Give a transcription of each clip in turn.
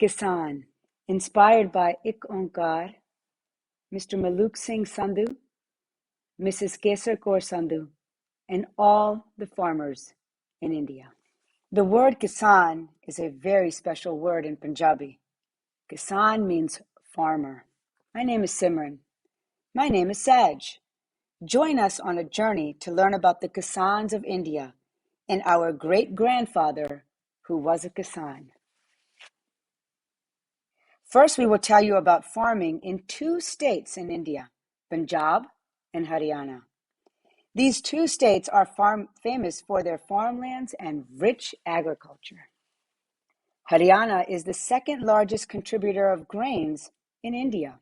Kisaan, inspired by Ik Onkar, Mr. Maluk Singh Sandhu, Mrs. Kesar Kaur Sandhu, and all the farmers in India. The word Kisaan is a very special word in Punjabi. Kisaan means farmer. My name is Simran. My name is Saj. Join us on a journey to learn about the Kisaans of India and our great-grandfather who was a Kisaan. First, we will tell you about farming in two states in India, Punjab and Haryana. These two states are famous for their farmlands and rich agriculture. Haryana is the second largest contributor of grains in India.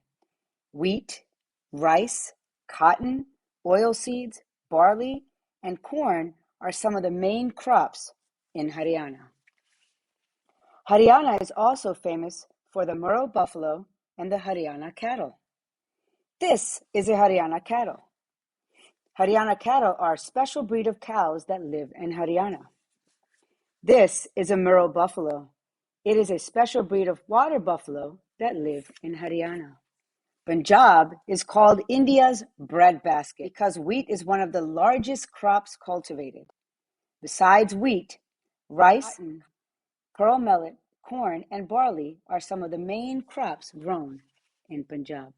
Wheat, rice, cotton, oilseeds, barley, and corn are some of the main crops in Haryana. Haryana is also famous for the Murrah buffalo and the Haryana cattle. This is a Haryana cattle. Haryana cattle are a special breed of cows that live in Haryana. This is a Murrah buffalo. It is a special breed of water buffalo that live in Haryana. Punjab is called India's breadbasket because wheat is one of the largest crops cultivated. Besides wheat, rice, pearl millet, corn, and barley are some of the main crops grown in Punjab.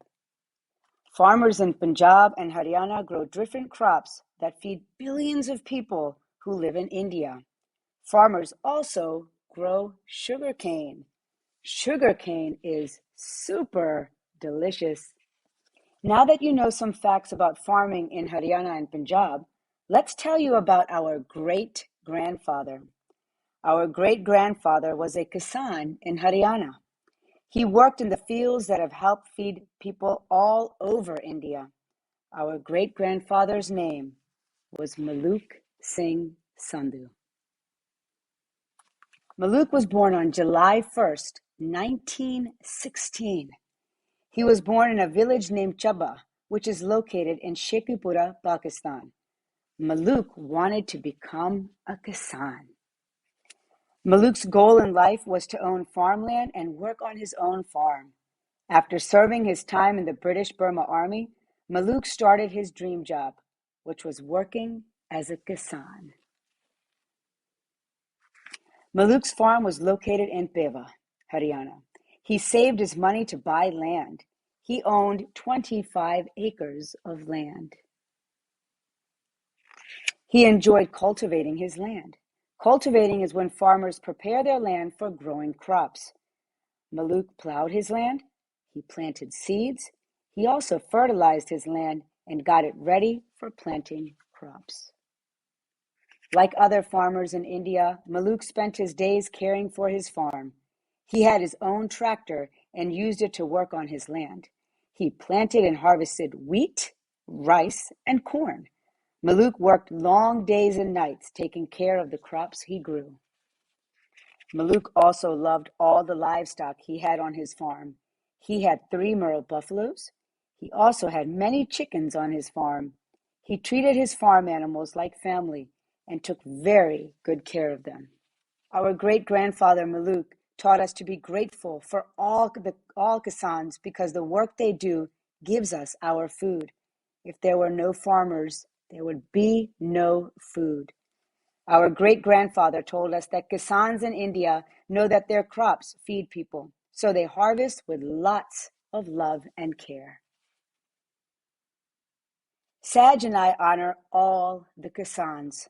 Farmers in Punjab and Haryana grow different crops that feed billions of people who live in India. Farmers also grow sugarcane. Sugarcane is super delicious. Now that you know some facts about farming in Haryana and Punjab, let's tell you about our great-grandfather. Our great-grandfather was a Kisaan in Haryana. He worked in the fields that have helped feed people all over India. Our great-grandfather's name was Maluk Singh Sandhu. Maluk was born on July 1st, 1916. He was born in a village named Chaba, which is located in Shekhupura, Pakistan. Maluk wanted to become a Kisaan. Maluk's goal in life was to own farmland and work on his own farm. After serving his time in the British Burma Army, Maluk started his dream job, which was working as a Kisaan. Maluk's farm was located in Peva, Haryana. He saved his money to buy land. He owned 25 acres of land. He enjoyed cultivating his land. Cultivating is when farmers prepare their land for growing crops. Maluk plowed his land. He planted seeds. He also fertilized his land and got it ready for planting crops. Like other farmers in India, Maluk spent his days caring for his farm. He had his own tractor and used it to work on his land. He planted and harvested wheat, rice, and corn. Maluk worked long days and nights taking care of the crops he grew. Maluk also loved all the livestock he had on his farm. He had 3 Murrah buffaloes. He also had many chickens on his farm. He treated his farm animals like family and took very good care of them. Our great-grandfather Maluk taught us to be grateful for all Kisaans because the work they do gives us our food. If there were no farmers, there would be no food. Our great-grandfather told us that Kisaans in India know that their crops feed people, so they harvest with lots of love and care. Saj and I honor all the Kisaans.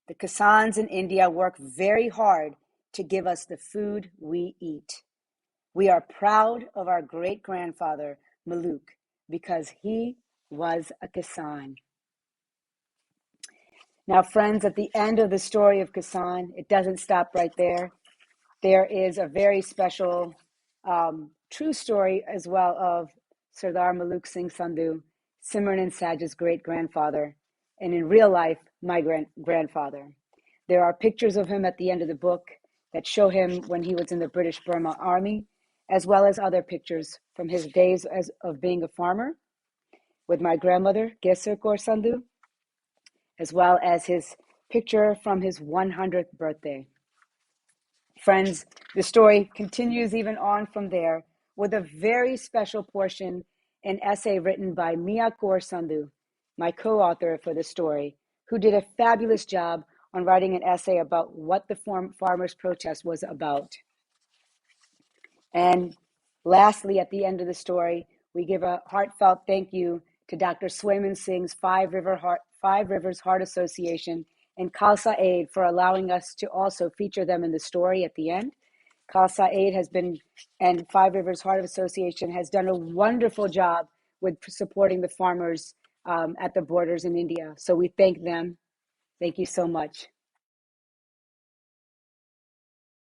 The Kisaans in India work very hard to give us the food we eat. We are proud of our great-grandfather, Maluk, because he was a Kisaan. Now, friends, at the end of the story of Kisaan, it doesn't stop right there. There is a very special true story as well of Sardar Maluk Singh Sandhu, Simran and Saj's great-grandfather, and in real life, my grandfather. There are pictures of him at the end of the book that show him when he was in the British Burma Army, as well as other pictures from his days of being a farmer with my grandmother, Kesar Kaur Sandhu, as well as his picture from his 100th birthday. Friends, the story continues even on from there with a very special portion, an essay written by Kaur Sandhu, my co-author for the story, who did a fabulous job on writing an essay about what the farmers' protest was about. And lastly, at the end of the story, we give a heartfelt thank you to Dr. Swayman Singh's Five Rivers Heart Association and Khalsa Aid for allowing us to also feature them in the story at the end. Khalsa Aid and Five Rivers Heart Association has done a wonderful job with supporting the farmers at the borders in India. So we thank them. Thank you so much.